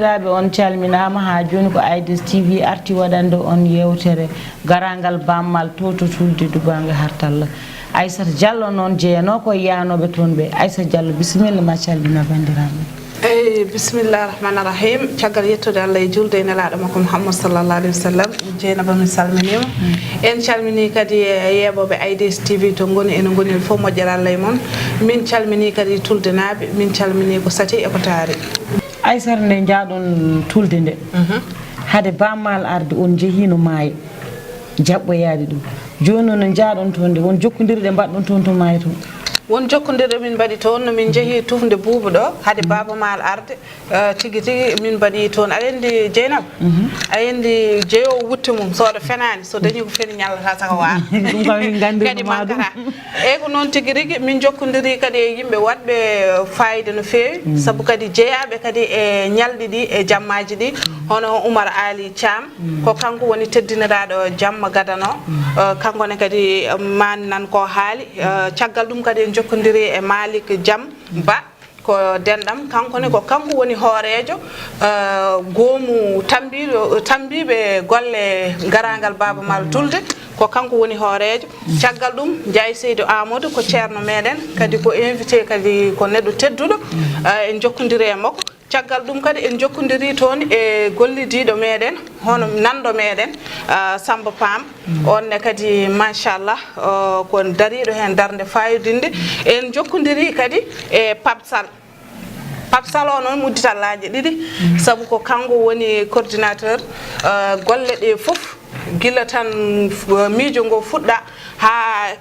bandiraɓe on calminama ha joni ko Aïdis TV arti waɗande on yewtere garangal bammal to Tulde Dubbaango Hartallo. Aissata Diallo noon jeeyano ko yanoɓe toon ɓe. Aissata Diallo bisimilla ma calmina bandiraɓe. Eyyi bismillahir rahmanir rahim. Caggal yettude Allah e julde e nelaɗo makko Muhammad sallallahu alaihi wasallam. Jeynaba min salminima. En calmini kadi yeɓoɓe Aïdis TV to goni ene goni fof moƴƴere Allah e moon. Min calmini kadi Tulde naaɓe, min calmini ko sati e ko taari. Aissata nde jaaɗon Tulde nde hade bammal arde on jeehino maayo jaɓɓoyaade ɗum joni noon jaaɗon toon nde won jokkodirɗe mbaɗɗon toon to maayo toon won jokkodirɗe min mbaɗi toon no min jeehi tufde buuba ɗo hade baba maal arde tigi tigi min mbaɗi toon aɗa andi Dieynaba aɗa andi jeeyowo wutte mum sooɗa fenani so dañi ko feni ñallata saka waara ɗum kam min kadi mankata eyyi ko noon tigi rigui min jokkodiri kadi e yimɓe waɗɓe fayida no fewi saabu kadi jeeyaɓe kadi e ñalɗi ɗi e jammaji ɗi hono Oumar Ali Thiam ko kanko woni teddiniraɗo jamma gadano kankone kadi mani nan ko haali caggal ɗum kadi en jokkodiri e Malik Jam Ba ko denɗam kankone ko kanko woni hoorejo goomu tambiɓe golle garangal Baba Mal Tulde ko kanko woni hoorejo caggal ɗum Ndiaye Seydou Amadou ko ceerno meɗen kadi ko invité kadi ko neɗɗo tedduɗo en jokkodiri e makko caggal ɗum kadi en jokkodiri toon e gollidiɗo meɗen hono nanɗo meɗen Samba Pam onne kadi machallah ko dariɗo hen darde fayodinde en jokkodiri kadi e Papsal o noon mudditallaji ɗiɗi saabu ko kanko woni coordinateur golle ɗe foof gila tan miijo ngo fuɗɗa ha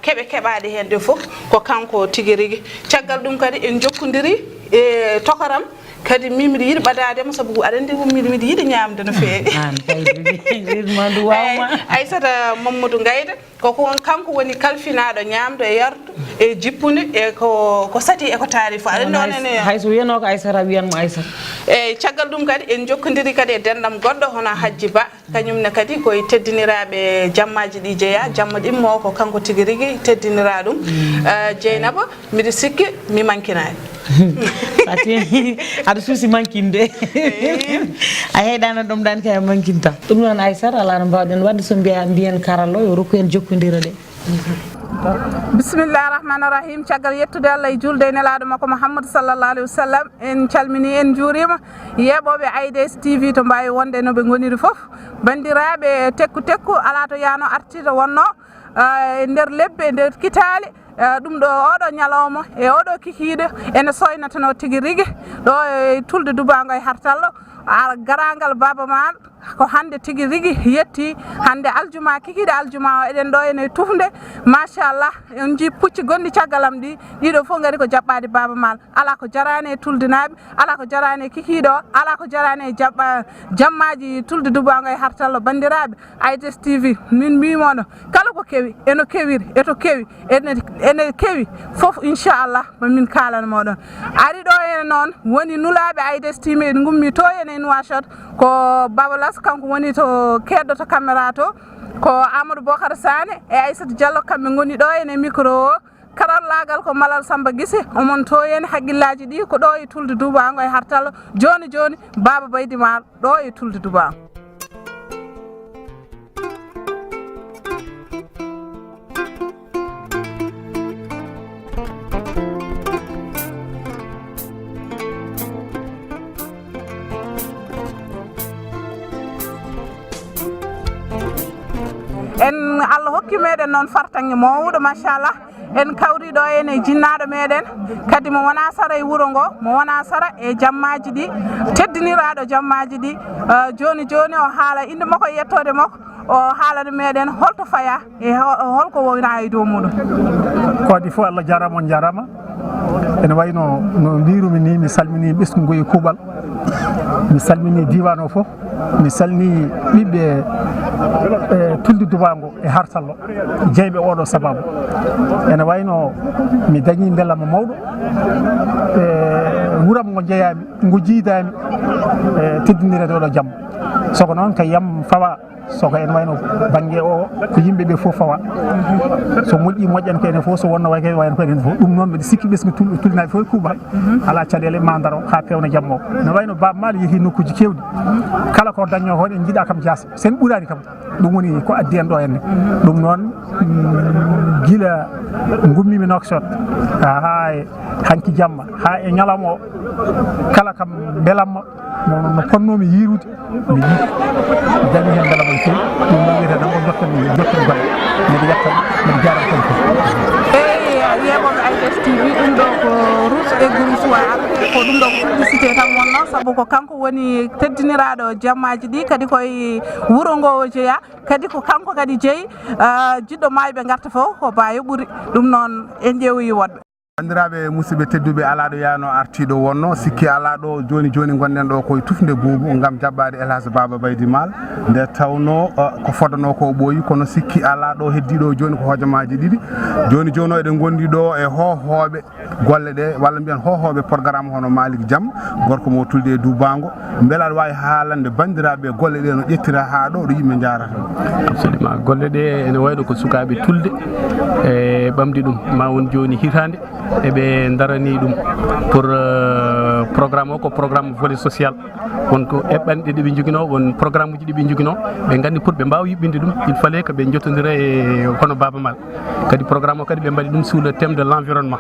keɓe keɓaɗe hen ɗe foof ko kanko tigui rigui caggal ɗum kadi en jokkodiri e tokaram kadi min miɗa yiiɗi ɓadadema saabu aɗa andi miɗa yiiɗi ñamde no feewi Aissata Mamadou Gayda koko on kanko woni kalfinaɗo ñamdo e yardu e jippude e ko sati e ko taari fo aɗa andi onene hayso wiyano ko Aissata wiyanmo Aissata eyyi caggal ɗum kadi en jokkodiri kadi e denɗam goɗɗo hono Hadji Ba kañumne kadi koye teddiniraɓe jammaji ɗi jeeya jamma ɗimmo ko kanko tigui rigui teddinira ɗum Dieynaba mbiɗa sikki mi mankinani aɗa suusi mankinde a heeɗano ɗum ɗan kay mankinta ɗum noon Aissata ala no mbawɗen wadde so mbiyen karallo yo rokku en jokkodira ɗe bismillahir rahmanir rahim caggal yettude Allah e julde e nelaɗo makko Muhammad sallallahu alaihi wasallam en calmini en juurima yeɓoɓe Aïdis TV to mbawi wonde no ɓe goniri foof bandiraɓe tekku ala to yano artita wonno e nder lebbe e nder kitali ɗum ɗo oɗo ñalawma e oɗo kikiɗe ene soynatano tigui rigui ɗo e Tulde Dubbaango e Hartallo garangal Baba Mal ko hande tigui rigui yetti hande aljuma kikiɗe aljuma o eɗen ɗo ene tufde machallah on ji pucci gonɗi caggalam ɗi ɗiɗo foof gari ko jaɓɓade Baba Mal ala ko jarani e Tulde naaɓe ala ko jarani e kikiɗo ala ko jarani e jammaji Tulde Dubbaango e Hartallo bandiraɓe Aïdis TV min mbimono kala ko kewi eno kewiri eto kewi ene kewi foof inchallah min kalana moɗon ari ɗo ene noon woni nulaɓe Aïdis TV en gummi to ene Nouakchott ko Babalas kanko woni to keɗɗo to caméra to ko Amadou Bocar Sane e Aissata Diallo kamɓe goni ɗo ene micro o karallagal ko Malal Samba Guissé omon to ene haqqillaji ɗi ko ɗo e Tulde Dubbaango e Hartallo joni Baba Baydi Mal ɗo e Tulde Dubbaango en Allah hokki meɗen noon fartange mawɗo machallah en kawri ɗo ene jinnaɗo meɗen kadi mo wona sara e wuuro ngo mo wona sara e jammaji ɗi teddiniraɗo jammaji ɗi joni o haala inde makko e yettode makko o haalana meɗen holto faya e holko wona e dow muɗum ko waɗi fof Allah jarama on jarama ene wayno no mbirumi ni mi salmini ɓesgu ngu e kuuɓal mi salmini diwan o fof mi salmini ɓiɓɓe Tulde Dubbaango e Hartallo jeyɓe oɗo sababu ene wayno mi dañi beelama mawɗo e wuuram ngo jeeyami ngo jiidami teddinirede oɗo jamma soko noon kay yam fawa soko en wayno banggue o ko yimɓeɓe fof fawa so moƴƴi moƴƴan ko enen fof so wonno way wayno ko enen fof ɗum noon mbiɗa sikki ɓesgu tulinaɓe fof kuuɓal ala caɗele ma daro ha pewna jamma o no wayno Baba Mal yeehi nokkuji kewɗi kala ko daño hoɗe en jiiɗa kam jaasa sen ɓuurani kam ɗum woni ko addi en ɗo henne ɗum noon gila gummimi Nouakchott ha hanki jamma ha e ñalawma o kala kam belamma no ponnomi yirude mi yi dañi hen belamma no fewi ɗum noon wiyete tan o jotten golle mbiɗa yetta mbiɗa jaram tan fof yeɓoɓe AIDS TV ɗum ɗo ko Rouge et Gourousoir ko ɗum ɗo ko publicité tan wonno saabu ko kanko woni teddiniraɗo jammaji ɗi kadi koye wuuro ngo o jeeya kadi ko kanko kadi jeeyi jiɗɗo mayɓe garta fof ko ba yoɓuri ɗum noon en ƴeewoyi woɗɓe bandiraɓe musidɓe tedduɓe alaɗo yano artiɗo wonno sikki alaɗo joni gonɗen ɗo koye tufde buubu gam jaɓɓade Elhadj Baba Baydy Mal nde tawno ko fodano ko ɓooyi kono sikki alaɗo heddiɗo joni ko hojomaji ɗiɗi joni eɗen gondi ɗo e hohoɓe golle ɗe walla mbiyan hohoɓe programme hono Malick Diam gorko mo Tulde Dubbaango beela aɗa wawi haalande bandiraɓe golle ɗe no ƴettira ha ɗo yimɓe jarata absolument golle ɗe ene wayno ko sukaɓe Tulde e ɓamdi ɗum ma won joni hitande eɓe darani ɗum pour programme o ko programme volet social wonko eɓɓanɗe ɗeɓe joguino won programme uji ɗiɓe joguino ɓe gandi pour ɓe mbawa yuɓɓinde ɗum il fallait que ɓe jottodira e hono Baba Mal kadi programme o kadi ɓe mbaɗi ɗum sous le thème de l' environnement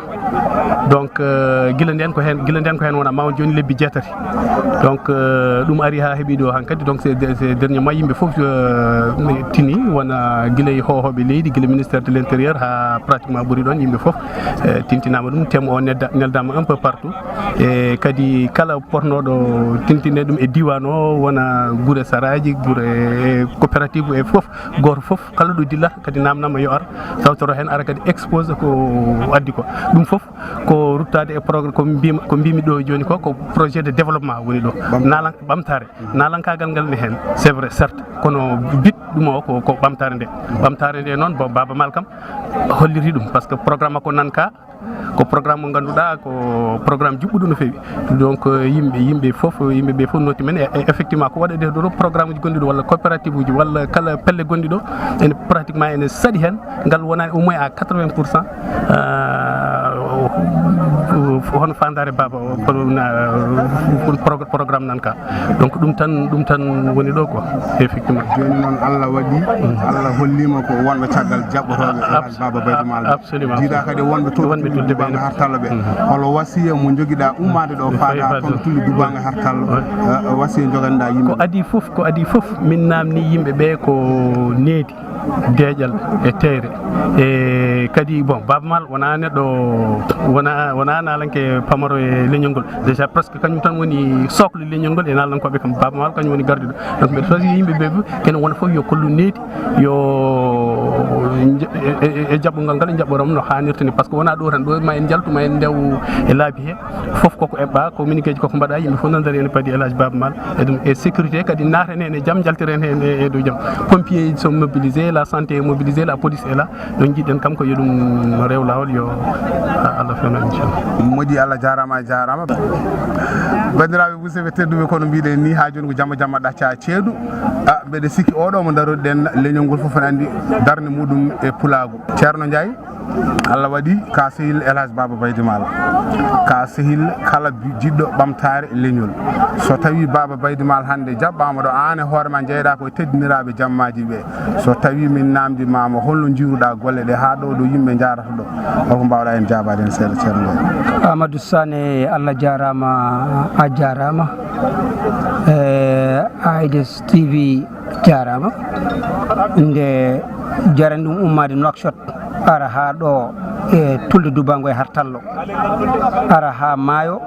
donc guila nden ko hen wona ma won joni lebbi jeetati donc ɗum ari ha heeɓi ɗo hankkadi donc c'est dernier mois yimɓe foof tini wona guila e hohoɓe leydi guila ministère de l' intérieur ha pratiquement ɓuuri ɗon yimɓe foof tintinama ɗum thème o neldama un peu partout e kadi kala potnoɗo tintinde ɗum e diwan o wona guure saraji guure coopérative e foof goto foof kala ɗo dillata kadi namnama yo ar tawtoro hen ara kadi expose ko addi ko ɗum foof ko ruttade e programme ko mbimi ɗo joni ko projet de développement woni ɗo nalan ɓamtare nalankagal ngal ne hen c'est vrai certes kono bit ɗum o ko ɓamtare nde noon bon Baba Mal kam holliri ɗum par ce que programme ko nanka ko programme mo ganduɗa ko programme juɓɓuɗo no fewi donc yimɓe fof noti men e effectivement ko waɗede ɗo programme uji gonɗi ɗo walla coopérative uji walla kala pelle gonɗi ɗo ene pratiquement ene saaɗi hen ngal wonani au moins à 80% hono fandare Baba o programme nan ka donc ɗum tan woni ɗo quoi effectivement joni noon Allah waɗi Allah hollima ko wonɓe caggal jaɓɓotoɓe Elhadj Baba Baydy Mal absolument jiiɗa kadi wonɓe Tulde Dubbaango Hartallo ɓe holo wasiya mo joguiɗa ummade ɗo faada toon Tulde Dubbaango Hartallo wasiya joganiɗa yimɓe ko adi foof min namni yimɓe ɓe ko needi deeƴal e teere e kadi bon Baba Mal wona neɗɗo wona nalanke pamaro e leñol ngol déjà presque kañum tan woni socle leñol ngol e nalankoɓe kam Baba Mal kañum woni gardiɗo donc mbiɗa sosi yimɓeɓe kene wona foof yo kollu needi yo e jaɓɓogal ngal e jaɓɓoram no hannirta ni par ce que wona ɗo tan ɗo ma en jaltu ma en ndew e laabi he foof koko eɓɓa communiqué ji koko mbaɗa yimɓe fof nandari ene paadi Elhadj Baba Mal e ɗum e sécurité kadi naten hen e jaam jaltiren hen e dow jaam pompier sont mobilisés la santé est mobilisée la police est là donc jiɗɗen kam ko yo ɗum rew lawol yo Allah fewna inchallah moƴƴi Allah jarama bandiraɓe musidɓe tedduɓe kono mbiɗen ni ha joni ko jamma ɗacca ceeɗu mbeɗa sikki oɗo mo daroɗen leñol ngol foof ne andi darde muɗum e pulago ceerno Ndiaye Allah waɗi ka sehil Elhadj Baba Baydy Mal ka sehil kala jiɗɗo ɓamtare leñol so tawi Baba Baydy Mal hande jaɓɓama ɗo an e hoorema jeeyɗa koye teddiniraɓe jammaji ɓe so tawi min namdimama holno jiruɗa golle ɗe ha ɗo yimɓe jarata ɗo holko mbawɗa en jabade hen seeɗa ceerno Ndiaye Amadou Sané Allah jarama a jarama AIDS TV jarama nde jarani ɗum ummade Nouakchott ara ha ɗo e Tulde Dubbaango e Hartallo ara ha maayo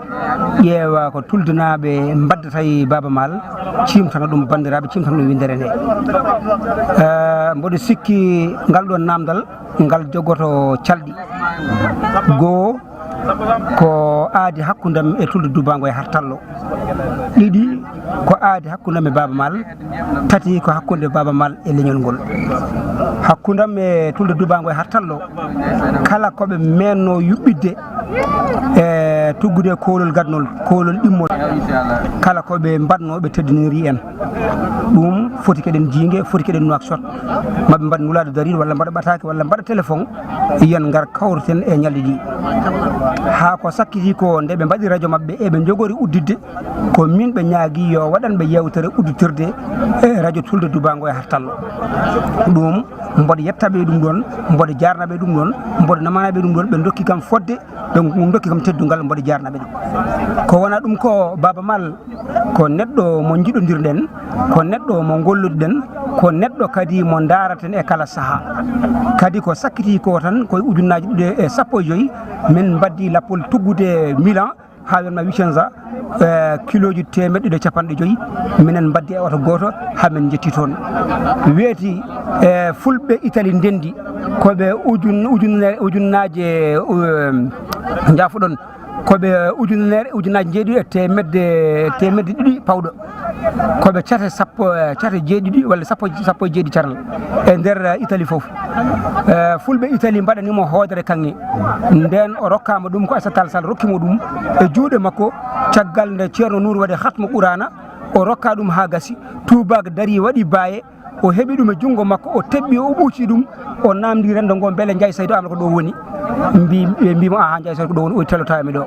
ƴeewa ko tuldenaɓe mbaddata e Baba Mal cimtana ɗum bandiraɓe cimtana ɗum windere nde mboɗo sikki ngal ɗon namdal ngal jogoto calɗi goo ko aadi hakkudam e Tulde Dubbaango e Hartallo ɗiɗi ko aadi hakkudam e Baba Mal tati ko hakkude Baba Mal e leñol ngol hakkudam e Tulde Dubbaango e Hartallo kala koɓe menno yuɓɓidde e tuggude kolol gadnol kolol dimmol kala ko be badno be teddiniri en dum foti keden jingue foti keden nuakshot mabbe bad nulade darir walla bada batake walla bada téléphone yen ngar kawrten e nyaldi di ha ko sakkiti ko nde be badi radio mabbe e be jogori uddidde ko min be nyaagi yo wadan be yewtere udditirde e radio Tulde Dubbaango e Hartallo dum mbodi yettabe dum don mbodi jarnabe dum don mbodi namanabe dum don be dokki kam fodde donc dokki kam teddungal mbodi jarnabe dum ko wana dum ko baba mal ko neddo mo jidondirden ko neddo mo golludden ko neddo kadi mo daraten e kala saha kadi ko sakkiti ko tan ko ujunnaaji de e sappo joyi min baddi lapol tuggude Milan ha ma Vicenza kiloji temedde de capande joyi minen baddi e oto goto ha men jetti ton weeti fulbe Italie ndendi ko be ujunnaaje jafudon ko be ujunnaaje jeedi e temedde didi pawdo ko be ciate sappo ciate jeedi walla sappo jeedi caral e der Italie fof fulbe Italie badani mo hodere kangi den o rokkama dum ko asatal sal rokkimo dum e juude makko caggal nde Ceerno Nour wadi khatmu qur'ana o rokka dum ha gasi tubag dari wadi baye o hebi dum e jungo makko o tebbi o buuci dum o namdi rendo gon bele jay saydo am ko do woni mbi mo aha jay saydo ko do woni o telota mi do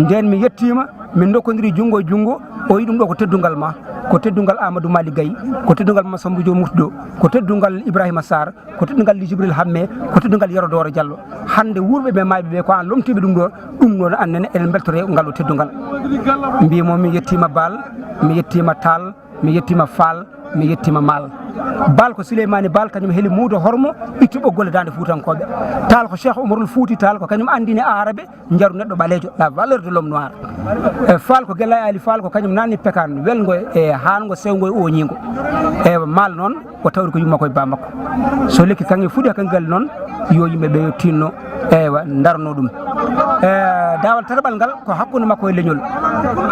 den mi yettima min dokkodiri jungo o yi dum do ko teddungal ma ko teddungal Amadou Mali Gaye ko teddungal Massamba Jo Murtudo ko teddungal Ibrahima Sarr ko teddungal Jibril Hamme ko teddungal Yero Doro Diallo hande wurbe be maybe be ko an lomtibe dum do annene en beltore ngal teddungal mbi mo mi yettima Bal mi yettima Tal mi yettima Fall mi yettima Mal Bal ko Souleymane Bal kanyum heli muudo hormo ittu boggol dande fuutankobe Tal ko Cheikh Oumarul Fouti Tal ko kanyum andine arabe njaru neddo balejo la valeur de l'homme noir Fall ko Gella Ali Fall ko kanyum nani pekan welgo e hango sewgo o nyingo e Mal non o tawri ko yumma koy ba makko so lekki kangi fudi kangal non yo yimbe be tinno ewa darno dum dawal tarbal ngal ko hakkunde makko e leñol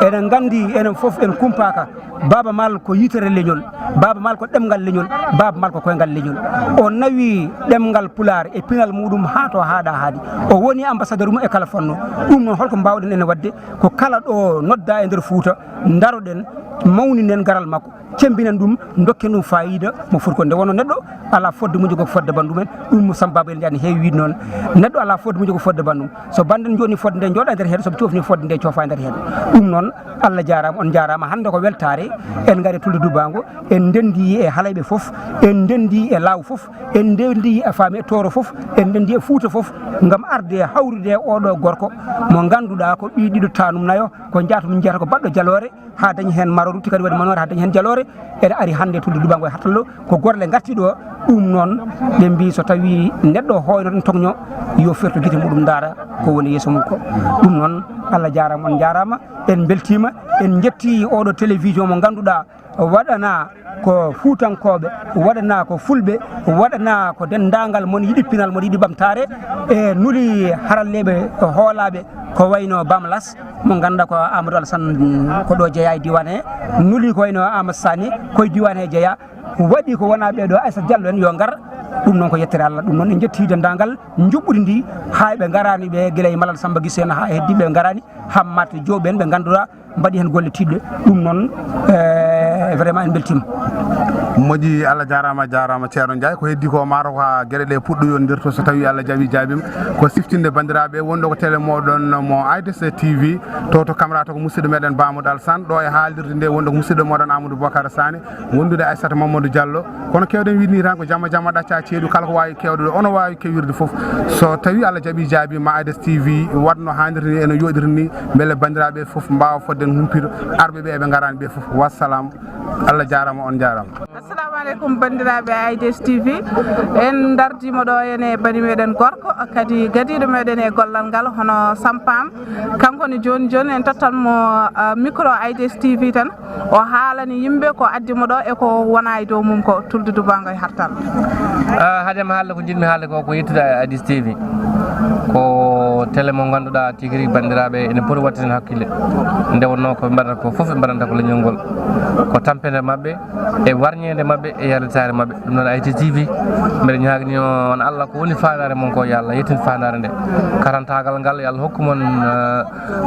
enen gandi enen fof en kumpaka baba mal ko yitere leñol baba mal ko demgal leñol baba mal ko koyngal leñol o nawi demgal pular e pinal mudum hato haada haadi o woni ambassadeur mu e kala fonno dum non holko bawden en wadde ko kala do nodda e der Fuuta daroden mawninen garal makko cembinen dum dokken dum faayida mo furko nde wono neddo ala fodde mu jogo fodde bandumen dum sambaba en jani heewi non neddo ala fodde mu jogo fodde bandum so banden joni fodde nde joda der hen so ciofni fodde nde ciofa der hen dum non Allah jarama on jarama hande ko weltare en ngari Tulde Dubbaango en dendi e halaybe fof en dendi e law fof en dendi e faami toro fof en dendi e Fuuta fof ngam arde hawride odo gorko mo ganduda ko bi dido tanum nayo ko jaatum jeta ko baddo jalore ha dañi hen maroru tikadi wadi manore ha dañi hen jalore e ari hande Tulde Dubbaango e Hartallo ko gorle garti do dum non be mbi so tawi neddo hoyno don togno yo ferto gite mudum dara ko woni yeso mum ko dum non Allah jarama on jarama en beltima en jetti odo télévision mo ganduda wadana ko fuutankobe wadana ko fulbe wadana ko dendangal mon yidi pinal mon yidi bamtare e nuli harallebe hoolabe ko wayno Bamlas mo ganda ko Amadou Alassane ko do jeeya diwane nuli ko wayno Amadou Sani ko diwane jeeya wadi ko wana be do Aissa Diallo en yo ngar dum non ko yettere Allah dum non en jetti dendangal njubbudi ndi haybe garani be gilay Malal Samba Gisena ha heddi be garani hammate joben be gandura mbadi hen golle tidde dum non vraiment en beltima moji Allah jarama Ceerno Ndiaye ko heddi ko maro ko gueɗe puddu yondirto so tawi Allah jabi jabim ko siftinde bandiraɓe wondo ko télé modon mo AIDS TV to camera to ko musidɗo meɗen Bamadou Alassane ɗo e haalirde nde wondo ko musidɗo moɗon Amadou Bocar Sane wondude Aissata Mamadou Diallo kono kewɗen widni tan ko jamma ɗacca ceeɗu kala ko wawi kewde ɗo ono wawi kewirde foof so tawi Allah jabi jabima AIDS TV wadno hannirde ni eno yoɗiri ni beele bandiraɓe foof mbawa fodden humpito arɓeɓe eɓe garani ɓe foof wassalam Allah jarama on jarama. Assalamu alaikum bandiraɓe AIDS TV en dardima ɗo ene bani meɗen gorko kadi gadiɗo meɗen e gollal ngal hono Sampam kanko ne joni en tottanmo micro AIDS TV tan o haalani yimɓe ko addimo ɗo e ko wona e dow mum ko Tulde Dubbaango e Hartallo. Hadema haalde ko jinmi haalde ko yettude AIDS TV ko télé mo ganduɗa tigui bandiraɓe ene poti wattinen hakkille nde wonno ko mbaɗata ko foof ɓe mbaɗanta ko leñol ngol ko tampede mabɓe e warñede mabɓe e yarditare mabɓe ɗum noon ITTV mbeɗa ñaagani on Allah ko woni fandare mon ko yo Allah yettin fandare nde karantagal ngal yo Allah hokku mon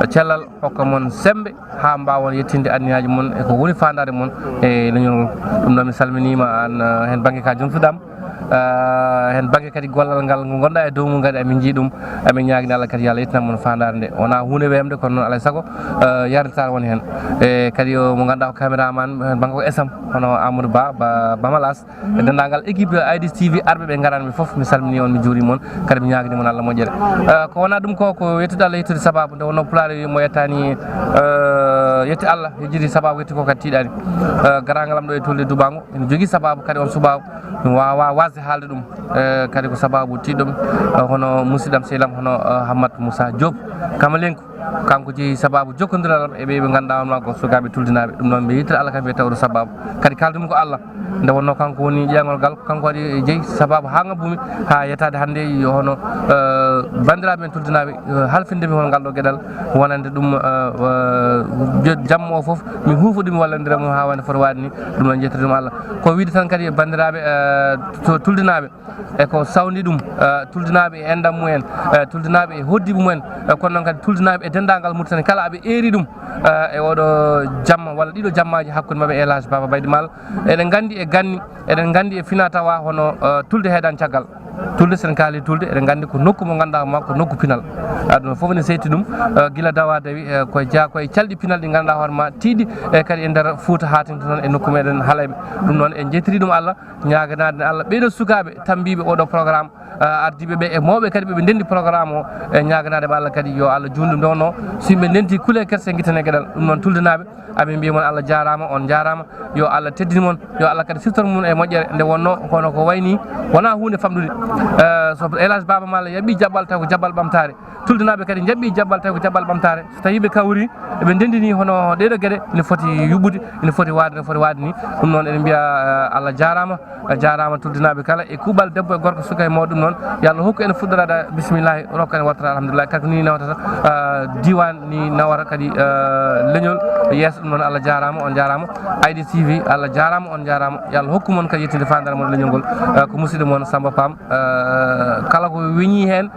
cellal hokka mon sembe ha mbawon yettinde anniyaji mon e ko woni fandare mon e leñol ngol ɗum noon mi salminima an hen banggue ka jomtuɗam hen banggue kadi gollal ngal ngo gonɗa e dow mum kadi amin jii ɗum amin ñaagui Allah kadi yo Allah yettinam mon fandare nde wona hunde wemde kono noon alay saago yarditare woni hen e kadi mo ganduɗa ko caméraman hen banggue ko esam hono Amadou Ba Bamalas e dendagal équipe IDTV arɓe ɓe garanɓe foof mi salmini on mi juurima on kadi mi ñaagani mon Allah moƴƴere ko wona ɗum ko yettude Allah yettude sababu nde wonno pulaar mo yettani yetti Allah yejjiri sababu yetti ko kadi tiiɗani garangal am ɗo e Tulde Dubbaango ene jogui sababu kadi on subabu mi wawa wasde haalde ɗum kadi ko sababu tiɗɗum hono musidɗam sehlam hono Hammadou Moussa Diop Kamalenko kanko jeeyi sababu jokkodiral e ɓe ganduɗa on ko sukaɓe tuldinaɓe ɗum noon ɓe yittere Allah kam wiyete oɗo sababu kadi kaldumi ko Allah nde wonno kanko woni ƴeygol ngal kanko waɗi jeeyi sababu ha ngabbumi ha yettade hannde hono bandiraɓe men tuldinaɓe halfindemi hon ngal ɗo gueɗal wonande ɗum jamma o foof mi huufoɗumi wallodiramo ha wonde foti wade ni ɗum noon jettata ɗum Allah ko wiide tan kadi bandiraɓe tuldinaɓe eko sawni ɗum tuldinaɓe e endam mumen tuldinaɓe e hoddiɓe mumen kono noon kadi tuldinaɓe e dendagal Mauritanie kala aɓe eeri ɗum e oɗo jamma walla ɗiɗo jammaji hakkude mabɓe élage Baba Baydi Mal eɗen gandi e ganni eɗen gandi e fina tawa hono tulde heeɗan caggal tulde sen kaali tulde eɗen gandi ko nokku mo ganduɗa ma ko nokku pinal ɗum foof ne seyti ɗum guila dawa dawi koye koye calɗi pinal ɗi ganduɗa hoore ma tiiɗi e kadi e nder Fouta hatinta noon e nokku meɗen Halayɓe ɗum noon en jettiri ɗum Allah ñaganade Allah ɓeɗo sukaɓe tambiɓe oɗo programme ardiɓe ɓe e mawɓe kadi ɓeɓe ndendi programme o e ñaganade Allah kadi yo Allah jundu ndono so yimɓe ndenti kuule kerse guitane gueɗal ɗum noon tuldanaɓe amin mbiyamon Allah jarama on jarama yo Allah teddini mon yo Allah kadi siftor mum e moƴƴere nde wonno kono ko wayni wona hunde famɗude so élage Baba Mal yaaɓi jaɓɓal taw ko jaɓɓal ɓamtare tuldanaɓe kadi jaɓɓi jaɓɓal taw ko jaɓɓal ɓamtare so tawi ɓe kawri eɓe ndendini hono ɗeɗo gueɗe ene foti yuɓɓude ene foti wade ni ɗum noon eɗen mbiya Allah jarama tuldanaɓe kala e kuuɓal debbo e gorko suka e mawɗo ɗum noon yo Allah hokku ene fuɗɗorade bisimillahi rokka ene wattata alhamdulillah kadi ni nawatata diwan ni nawata kadi leñol yeeso ɗum noon Allah jarama on jarama IDTV Allah jarama on jarama yo Allah hokku mon kadi yettinde fandare mon leñol ngol ko musidɗo moon Samba Pam kala ko weñi hen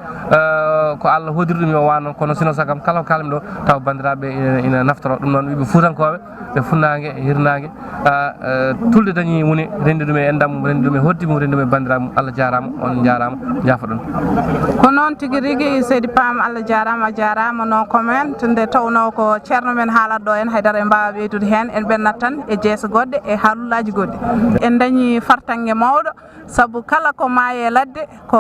ko Allah hodiri ɗum yo wano kono sino sagam kala ko kalmi ɗo taw bandiraɓe ina naftoro ɗum noon wiɓe fuutankoɓe ɓe funnague e hirnague tulde dañi woni rendi ɗum e endam mum rendi ɗum e hoddi mum rendi ɗum e bandiraɓe mum Allah jarama on jarama jaafa ɗon ko noon tigui rigui seydi Pam Allah jarama no comment nde tawno ko ceerno men haalat ɗo en haydara en mbawa ɓeydude hen en ɓennat tan e jeese goɗɗe e haalullaji goɗɗi en dañi fartangue mawɗo saabu kala ko maaye ladde ko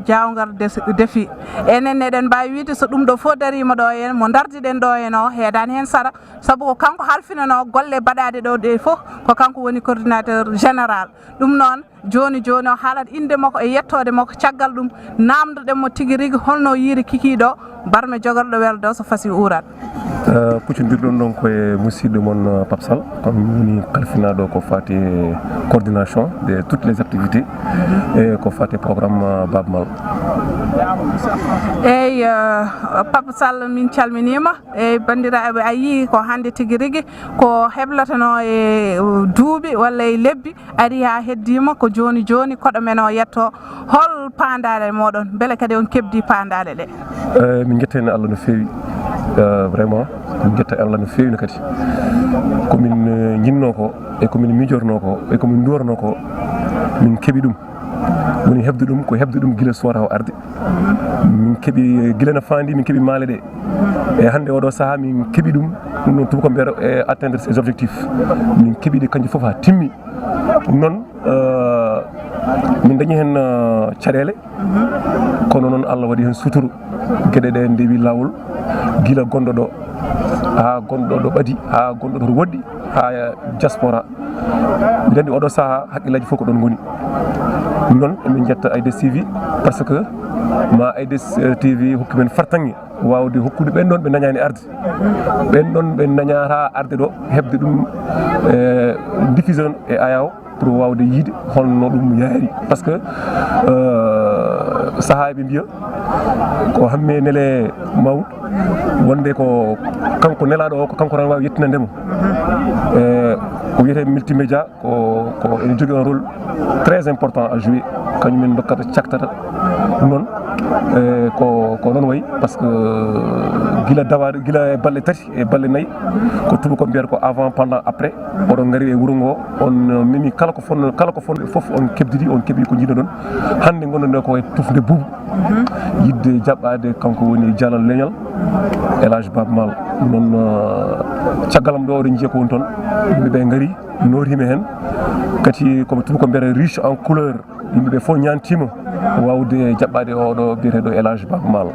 jawgal deefi enen eɗen mbawi wiide so ɗum ɗo fof darima ɗo en mo dardiɗen ɗo en o heedani hen sara saabu ko kanko halfinano golle baɗaɗe ɗo ɗe foof ko kanko woni coordinateur général ɗum noon joni o haalat inde makko e yettode makko caggal ɗum namdoɗenmo tigui rigui holno yiiri kikiɗo barme jogorɗo welde so fasi urat puccodirɗon ɗon koye musidɗo moon Pape Sall kam woni kalfinaɗo ko fati coordination de toutes les activités e ko fati programme Baba Mal eyyi Pape Sall min calminima e bandiraɓe a yii ko hande tigui rigui ko heblatano e duuɓi walla e lebbi ari ha heddima ko joni koɗo men o yetto hol pandare moɗon beele kadi on kebdi pandare ɗe min jettani Allah no fewi vraiment min jetta Allah no fewi no kadi komin jinno ko e komin mijorno ko e komin duwarno ko min keeɓi ɗum woni hebde ɗum ko hebde ɗum guila sowata o arde min keeɓi guila no fandi min keeɓi maale ɗe e hande oɗo saaha min keeɓi ɗum noon tuba ko mbiyata e atteindre ses objectifs min keeɓi ɗe kanƴe foof ha timmi ɗum noon min dañi hen caɗele kono noon Allah waɗi hen suturu gueɗe ɗe ndewi lawol guila gonɗo ɗo ha gonɗo ɗo ɓaadi ha gonɗo ɗo woɗɗi ha diaspora mbiɗa andi oɗo saaha haqqillaji fof ko ɗon goni ɗum noon emin jetta IDTV par ce que ma IDTV hokki men fartange wawde hokkude ɓen ɗon ɓe dañani arde ɓen ɗon ɓe dañata arde ɗo hebde ɗum diffusion e ayaw pour wawde yiide holno ɗum yaari par ce que sahaa ɓe mbiya ko hamme nele mawɗo wonde ko kanko nelaɗo o ko kanko tan wawi yettinandemo ko wiyete multimédia ko ene jogui un rôle très important à jouer kañumen dokkata caktata noon ko noon wayi par ce que gila balle tati e balle nayyi ko tuba ko mbiyata ko avant pendant après oɗon gari e wuuro ngo on memi kala ko fonno foof on kebdidi on keeɓi ko jiiɗa ɗon hande gonɗon ko e tufde buubu yidde jaɓɓade kanko woni dialal leñal Elage Baba Mal noon caggalam ɗo oɗon jiiya ko woni toon yimɓeɓe gari norima hen kadi koɓe tuba ko mbiyata riche en couleur yimɓeɓe fof ñantima wawde jaɓɓade oɗo biyeteɗo Elage Baba Mal.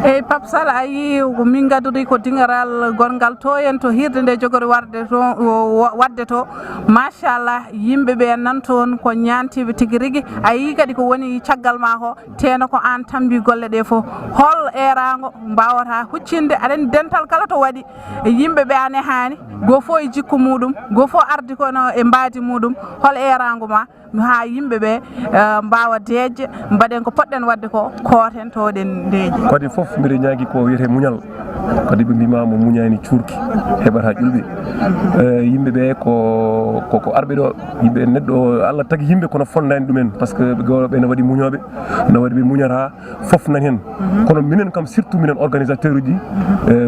eyyi Pape Sall a yi min gaddori ko dingaral gongal to en to hirde nde jogori wadde to machallah yimɓeɓe nan toon ko ñantiɓe tigui rigui a yi kadi ko woni caggal ma ko teno ko an tambi golle ɗe foof hol erago mbawata huccinde aɗen dental kala to waɗi yimɓeɓe ane hani go fo e jikku muɗum go fo ardi kono e mbadi muɗum hol erago ma ha yimɓeɓe mbawa deeje mbaɗen ko poɗɗen wadde ko koten toɗen deeje kadi foof mbiɗa ñaagui ko wiyete muñal kadi ɓe mbima mo muñani cuurki heɓata ƴulɓe yimɓeɓe ko arɓe ɗo yimɓe neɗɗo Allah tagui yimɓe kono fondani ɗumen par ce que ɓe ne waɗi muñoɓe ne waɗi ɓe muñata foof nani hen kono minen kam surtout minen organisateur uji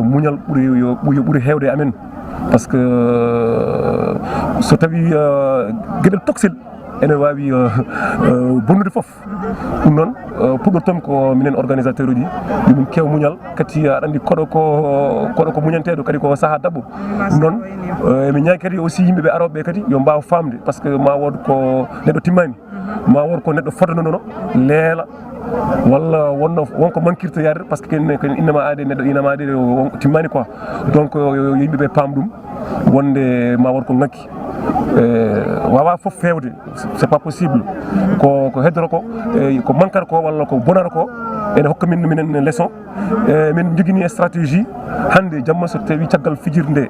muñal ɓuuri hewde amen par ce que so tawi gueɗel toxel ene wawi bonnude foof ɗum noon puɗɗortomi ko minen organisateur uji ɗumin kew muñal kadi aɗa andi koɗo ko muñanteɗo kadi ko saaha dabɓo ɗum noon emi ñaagui kadi aussi yimɓeɓe aroɓeɓe kadi yo mbawa famde par ce que ma wod ko neɗɗo timmani ma wod ko neɗɗo fodanono leela walla wonko manquirta yaade par ce que innama aade neɗɗo inama aade timmani quoi donc yimɓeɓe paam ɗum wonde ma wod ko ngakki wawa foof fewde c'est pas possible ko heddoro ko mankata ko walla ko bonata ko ene hokka minen leçon min jogini stratégie hande jamma so tawi caggal fijirde nde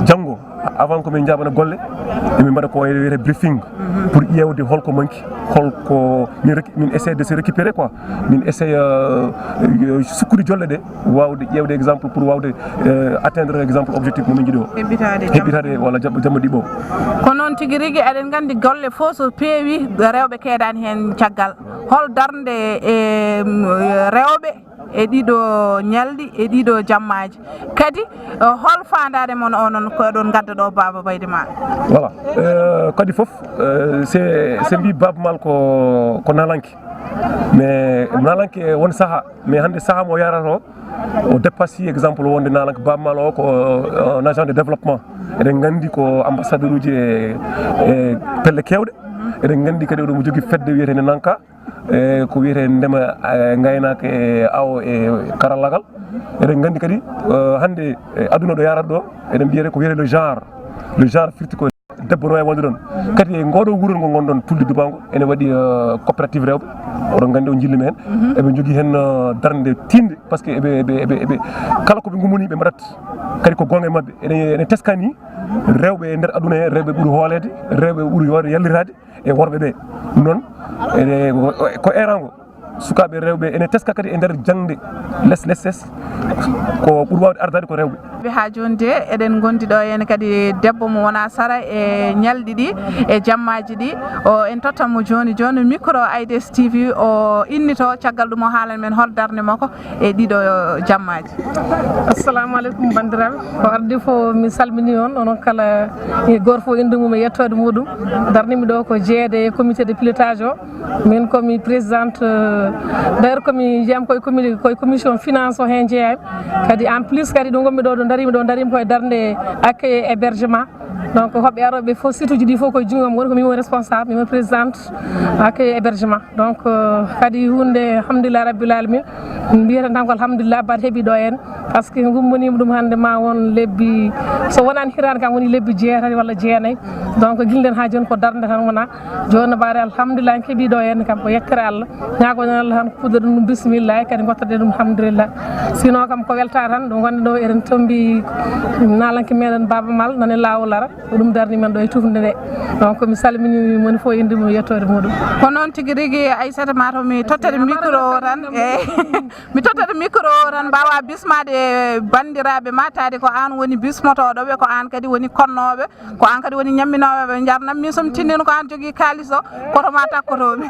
janggo avant ko min jabana golle emin mbaɗa ko wiyete briefing pour ƴewde holko manki holko min essaye de se récupérer quoi min essaye sukkude jolle ɗe wawde ƴewde exemple pour wawde atteindre exemple objectif momin jiiɗi o heɓitade walla jamma ɗiɓo ko noon tigui rigui eɗen gandi golle fof so peewi rewɓe keedani hen caggal hol darde e rewɓe e ɗiɗo ñalɗi e ɗiɗo jammaji kadi hol fandade mon onon koɗon gadda ɗo Baba Baydy Mal voilà kadi foof se mbi Baba Mal ko nalanke mais nalanke won saaha mais hande saaha mo yarata o dépassi exemple wonde nalanke Baba Mal o ko un agent de développement eɗen gandi ko ambassadeur uji e pelle kewɗe eɗen gandi kadi oɗo mo jogui fedde wiyetede nanka ko wiyete ndema gaynaka e awo e karallagal eɗen gandi kadi hande aduna ɗo yarata ɗo eɗen mbiyete ko wiyete le genre firti ko debbo no wawi wonde ɗon kadi e ngoɗo wuuro ngo gonɗon Tulde Dubbaango ene waɗi coopérative rewɓe oɗon gandi o jillimi hen eɓe jogui hen darde tinde par ce que eɓe kala koɓe gummoni ɓe mbaɗat kadi ko gonga e mabɓe ene teskani rewɓe e nder aduna he rewɓe ɓuuri hoolede rewɓe ɓuuri yallirade e worɓe ɓe ɗum noon ko erango sukaɓe rewɓe ene teska kadi e nder jangde less ko ɓuuri wawde ardade ko rewɓe ha joni de eɗen gondi ɗo hen kadi debbo mo wona sara e ñalɗi ɗi e jammaji ɗi o en tottanmo joni micro AIDS TV o innito caggal ɗum o haalan men hol darde makko e ɗiɗo jammaji. Assalamu aleykum bandiraɓe ko ardi fo mi salmini on onon kala goto fo inde mum e yettode muɗum darnimi ɗo ko jeeyede comité de pilotage o min komi présidente d'ailleurs komi jeyam koye commission finance o hen jeeyami kadi en plus kadi ɗo gonmi ɗo darima koye darde accueil et hébergement donc hoɓɓe aroɓe fof site uji ɗi fof koye junggam woni ko min woni responsable min woni présidente accueil et hébergement donc kadi hunde alhamdulillah rabbil alamin mbiyeten tan ko alhamdulillah bat heeɓi ɗo hen par ce que gummonima ɗum hande ma won lebbi so wonani hirade kam woni lebbi jeetati walla jeenayyi donc guilɗen ha joni ko darde tan wona joni mbaɗe alhamdulillah en keeɓi ɗo hen kam ko yekkere Allah ñagonen Allah tan ko fudde ɗum bisimillahi kadi gottade ɗum alhamdulillah sinon kam ko welta tan ɗum wonde ɗo eɗen tombi nalanke meɗen Baba Mal nane lawol ara ɗum darni men ɗo e tufde nde donc mi salmini moni fof inde mum yettode muɗum ko noon tigi rigui Aissata mato mi tottade micro o tan mi tottade micro o tan mbawa bismade bandiraɓe matade ko an woni bismotoɗoɓe ko an kadi woni konnoɓe ko an kadi woni ñamminoɓe jarnam min somi tinnino ko an jogui kalis o koto ma takkotomi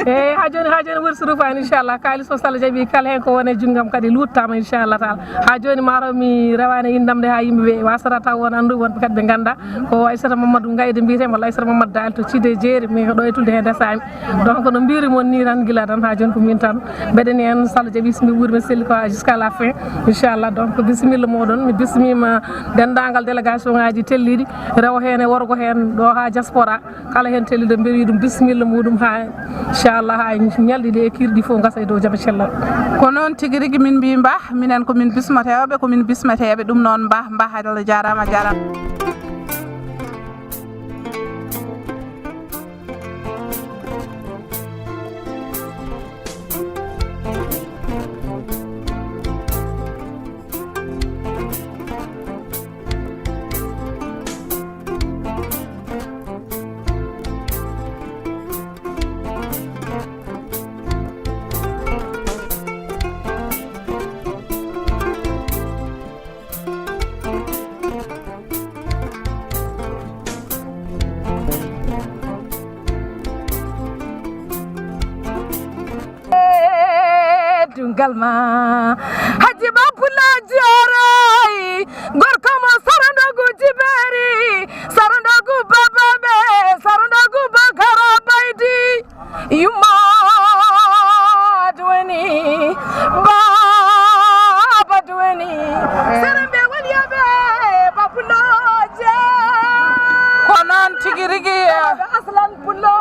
eyyi ha joni woni so rufani inchallah kalis o so Allah jaaɓi kala hen ko wone junggam kadi luttama inchallah taala ha joni mataw mi rawane indamde ha yimɓeɓe wasata taw won andu wonɓe kadi ɓe ganda ko Aissata Mamadou Gayde mbiyetema walla Aissata Mamadou Dal to Cidé Jeeri mi ɗo e tulde hen desami donc no mbirimoon ni tan guila tan ha joni ko min tan mbeɗeni hen so Allah jaaɓi somi ɓuuri mi selli ko jusqu'à la fin inchallah donc bisimilla moɗon mi bismima dendagal délégation ngaji telliɗi rewo hen e worgo hen ɗo ha diaspora kala hen telliɗo mbewi ɗum bisimilla muɗum ha inchallah ha ñalɗiɗi e kirɗi fof gasa e dow jaam cellal ko noon tigui rigui min mbi mba minen komin bismoteɓe komin bismeteɓe ɗum noon mba Allah jarama jarama galma haji bapula jorai gorko mo sarandogu jiberi sarandogu bababe sarandogu bakara baidi yuma dweni baba dweni sarambe waliyabe bapula je konon tigi rigi aslan pulo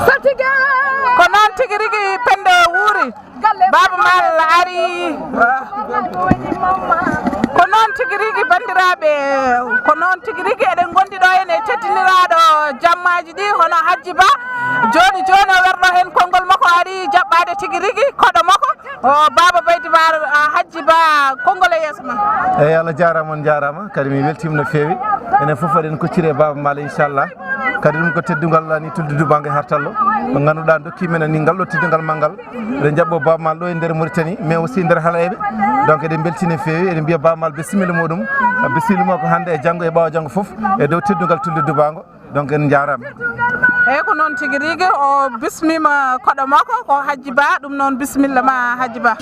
satige konon tigi rigi pende wuri baba mal ari ko noon tigi rigi bandiraɓe ko noon tigi rigi eɗen gondi ɗo ene teddiniraɗo jammaji ɗi hono Hadji Ba joni o werɗo hen konngol makko ari jaɓɓade tigi rigi koɗo makko o baba Baydi Ba Hadji Ba konngol e yeeso ma eyyi Allah jarama on jarama kadi mi weltima no fewi enen foof eɗen koccire baba mal inchallah kadi ɗum ko teddugal ni Tulde Dubbaango e Hartallo mo ganduɗa dokki men ni ngal ɗo teddugal manggal eɗen jaɓɓo baba mal ɗo e nder Mauritanie mais aussi nder Halayɓe donc eɗen beltini fewi eɗen mbiya baba mal bisimilla muɗum bisimilla ko hande e janggo e ɓawa janggo foof e dow teddugal Tulde Dubbaango donc en jarama eyyi ko noon tigi rigi o bismima koɗo makko ko Hadji Ba ɗum noon bisimilla ma Hadji Ba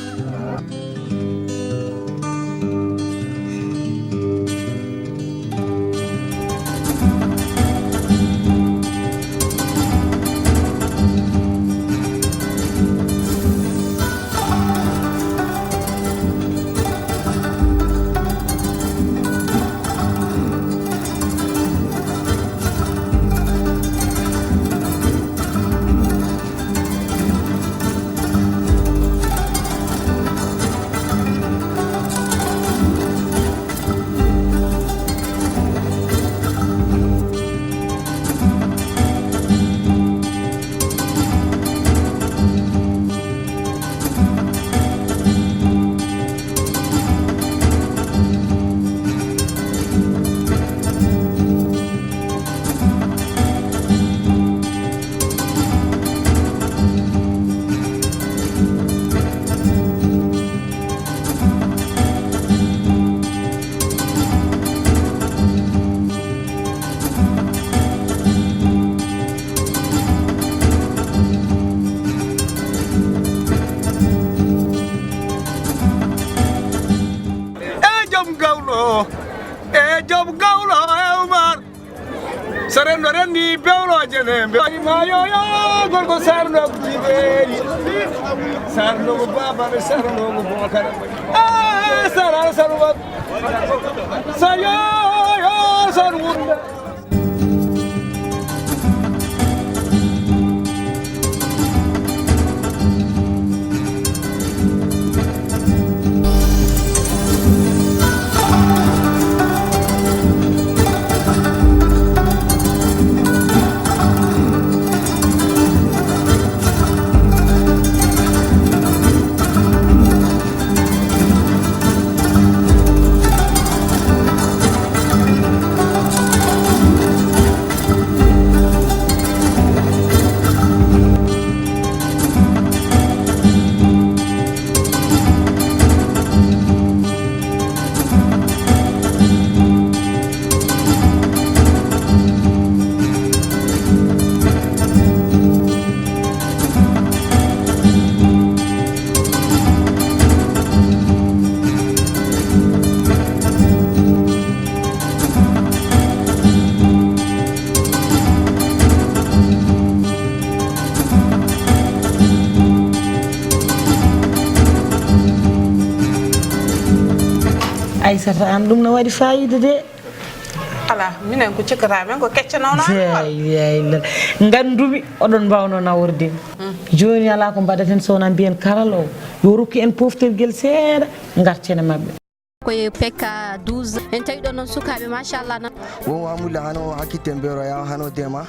sarendo rendi bewlo jenembe mayo yo golgo sarno jiberi sarno baba be sarno bokara sara sarwa sayo yo sarwunda aissata an ɗum no waɗi fayida de ala minen ko cikkata men ko keccanono gandumi oɗon mbawno naworde joni ala ko mbaɗaten sowona mbiyen karalla o yo rokki en poftirguel seeɗa gartene mabɓe koye pekka 12 en tawi ɗo noon sukaɓe machallah won wamulla hano hakkite mberoya hano dema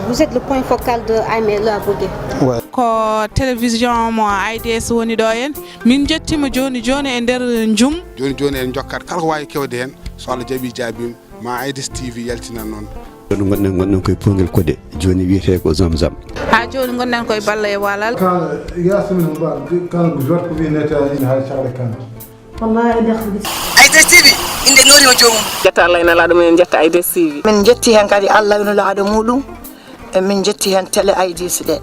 vous êtes le point focal de AML Abogué ko télévision mo AIDS woni ɗo en min jettima joni e nder jum joni en jokkat kala ko wawi kewde hen so Allah jaaɓi jaabima ma AIDS TV yaltinan noon ɗum gonɗen koye pongel kode joni wiyete ko zamzam ha joni gonɗen koye balla e walal kala yasmin ba kala jot ko winete ina hay saare kan wallahi AIDS TV inde noni o jomum jetta Allah ina laɗum en jetta AIDS TV min jetti hen kadi Allah ina laɗo muɗum e min jetti hen télé AIDS ɗe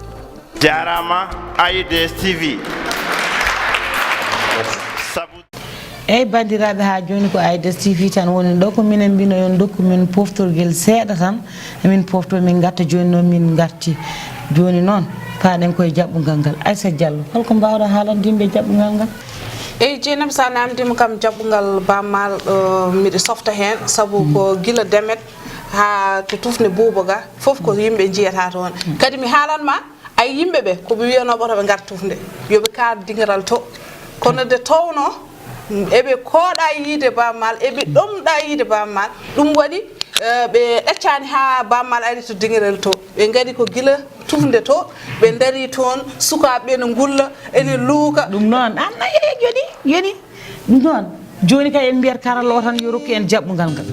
jarama AIDS TV eyyi bandiraɓe ha joni ko AIDS TV tan woni ɗo ko minen mbino yon dokku min poftorguel seeɗa tan emin pofto min gatta joni noon min garti joni noon paaɗen koye jaɓɓugal ngal Aissa Diallo holko mbawɗa haalande yimɓe jaɓɓugal ngal eyyi Dieynaba sa namdima kam jaɓɓugal bammal miɗo softa hen saabu ko guila demet ha to tufne buuba ga foof ko yimɓe jiyata toon kadi mi haalanma ay yimɓeɓe koɓe wiyanoɓe to ɓe gar tufde yoɓe kaar dingiral to kono de towno eɓe kooɗa yiide bammal eɓe ɗomɗa yiide bammal ɗum waɗi ɓe ɗaccani ha bammal ari to dinguirel to ɓe gari ko guila tufde to ɓe daari toon sukaɓe ne gulla ene luuka ɗum noon anna yoni ɗum noon joni kay en mbiyat karalla o tan yo rokku en jaɓɓugal ngal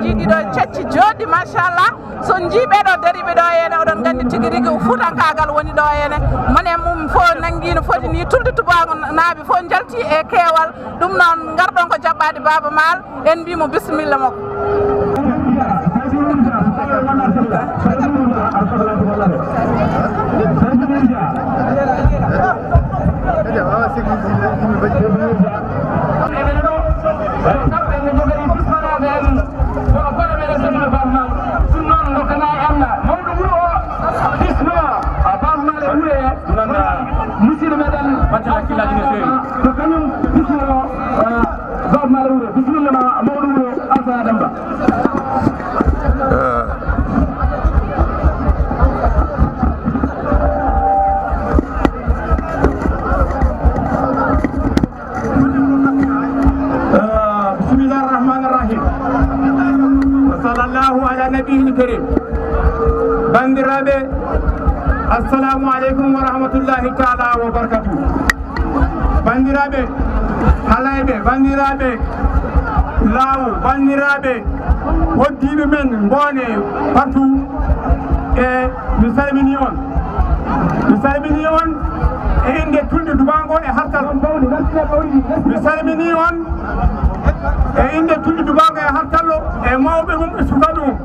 jiiɗi ɗo cecci joɗɗi machallah so jiiɓe ɗo dariɓe ɗo ene oɗon gandi tigui rigui fuutankagal woni ɗo ene mone mum fo nanggui no foti ni Tulde Dubbaango naaɓe fo jalti e keewal ɗum noon garɗon ko jaɓɓade Baba Maal en mbimo bisimilla makko bandiraɓe assalamu aleykum wa rahmatullahi taala wa barakatuh bandiraɓe halayɓe bandiraɓe laawu bandiraɓe hoddiɓe men gone partout e mi salmini on e inde Tulde Dubbaango e Hartallo mi salmini on e inde Tulde Dubbaango e Hartallo e mawɓe mum e sukaɓe mum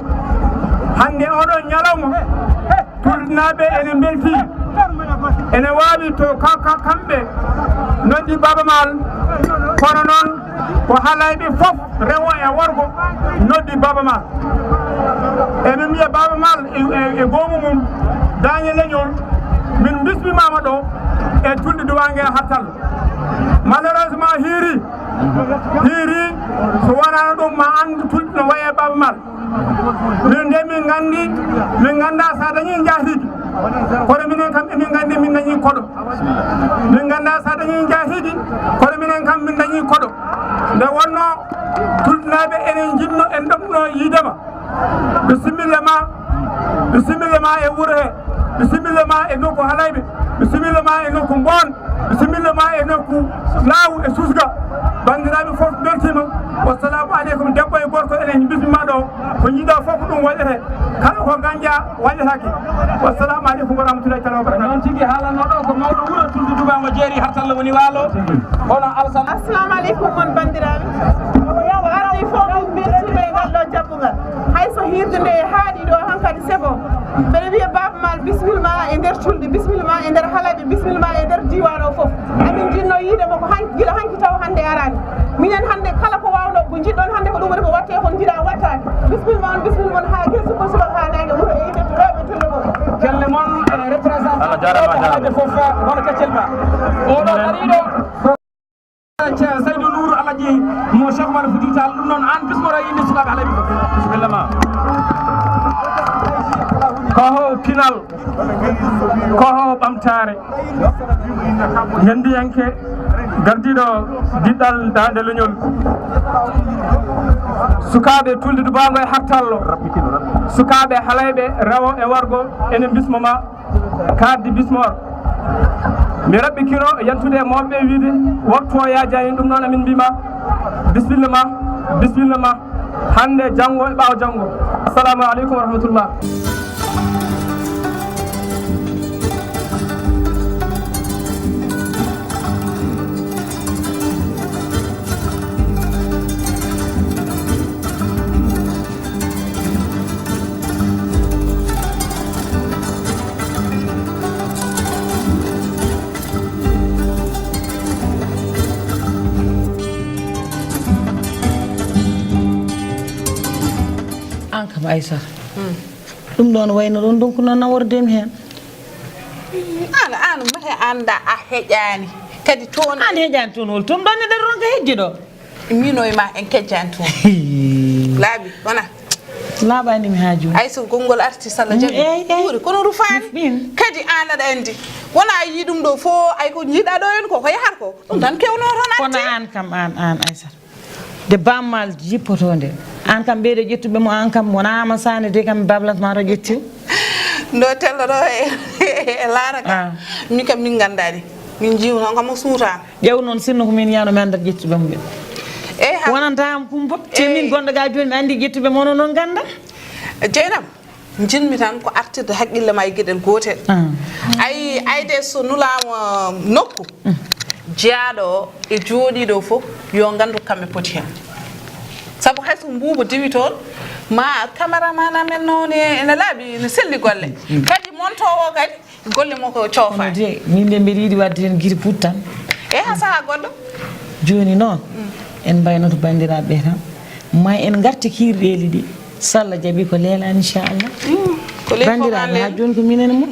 hande oɗon ñalawma tulnaɓe ene belti ene wawi to kamɓe noddi Baba Maal kono noon ko halayɓe fof rewo e worgo noddi Baba Maal eɓe mbiya Baba Maal e goomu mum dañe leñol min bismimama ɗo e Tulde Dubbaango e Hartallo malheureusement hiiri so wonano ɗum ma andu Tulde no waye Baba Maal min nde min ganda sa dañi jahidi kono minen kam emin gandi min dañi koɗo min ganda sa dañi jahidi kono minen kam min dañi koɗo nde wonno tulnaɓe enen jinno en ɗomno yidema bisimilla ma e wuuro he bisimilla ma e nokku halayɓe bisimilla ma e nokku Mbon bisimilla ma e nokku Laawu e Susga bandiraɓe fof beltima wassalamu aleykum debbo e gorko enen bismima ɗo ko jiiɗa fof ɗum waɗete kala ko ganja waɗetake wassalamu aleykum wa rahmatullahi taala wa barakatuh noon tigui haalanno ɗo ko mawɗo wuuro Tulde Dubbaango jeeri Hartallo woni waalo hono Alassane assalamu aleykum on bandiraɓe ko ardi fof ɗum beltima e ngal ɗo jabbugal hayso hirde nde haaɗi ɗo hankkadi c'est bon mbeɗa wiya Baba Maal bisimilla e nder Tulde bisimilla e nder halayɓe bisimilla e nder diwan o fof amin jinno yiidemo ko guila hanki taw hande arani minen hande kala ko wawno ko jiɗɗon hande ko ɗum woni ko watte kon jiɗa wattani bisimilla on ha gesu ko subaka ha nangue wuuro e yimɓe rewɓe Tulde mo kelle moon représentant fof hono kaccel ma oɗo ɗariɗo Seydou Nour Alaji mo Cheikh Oumar Foutiyou Tall ɗum noon an bismoro yinde sukaɓe halayɓe fof bisimilla ma koho pinal koho ɓamtare gendiyanke gardiɗo diɗɗal dande leñol sukaɓe Tulde Dubbaango e Hartallo sukaɓe halayɓe rewo e wargo enen bismoma kaddi bismor mi raɓɓikino yantude e mawɓe wiide waktu o yajani ɗum noon amin mbima bisimilla ma hande janggo e ɓaawo janggo assalamu aleykum wa rahmatullah an kam Aissata ɗum ɗon wayno ɗon donc noon nawordemi hen an mate anda a heƴani kadi toon an heƴani toon hol toon ɗon ne ɗaɗo ronka hejji ɗo mino e ma en kejjani toon laaɓi wona laaɓanimi ha joni hayso gongol artiste Allah jaɓi ɓuuri kono rufani kadi an aɗa andi wona yi ɗum ɗo fo ay ko jiiɗa ɗo hen ko yahat ko ɗum tan kewno toon kono an kam an Aissata de Baba Maal jippotonde an kam ɓeyɗo ƴettuɓe mo an kam wona ama sane de kam bablas ma to ƴetti ndo telloɗo e laara ka min kam min gandani min jiw noon kam o suutama ƴeew noon sinno ko min yiyano mi andata ƴettuɓe mo ɓe wonantama kumba te min gonɗo ga joni mi andi ƴettuɓe mono noon ganda jeynam jinmi tan ko artirde haqqille ma e gueɗel gotel ayi ayde so nulama nokku jeyaɗo o e jooɗiɗo fof yo gandu kamɓe poti hen saabu hayso mbuuba diwi toon ma caméraman amen noon ene laaɓi ne selli golle kadi montowo kadi golle makko coofani de min de mbiɗa yiiɗi wadde hen guiri put tan ha saaha goɗɗo joni noon en mbaynoto bandiraɓe tan ma en garta kiirɗeli ɗi so Allah jaaɓi ko leelani inchallah bandiraɓe ha joni ko minen mum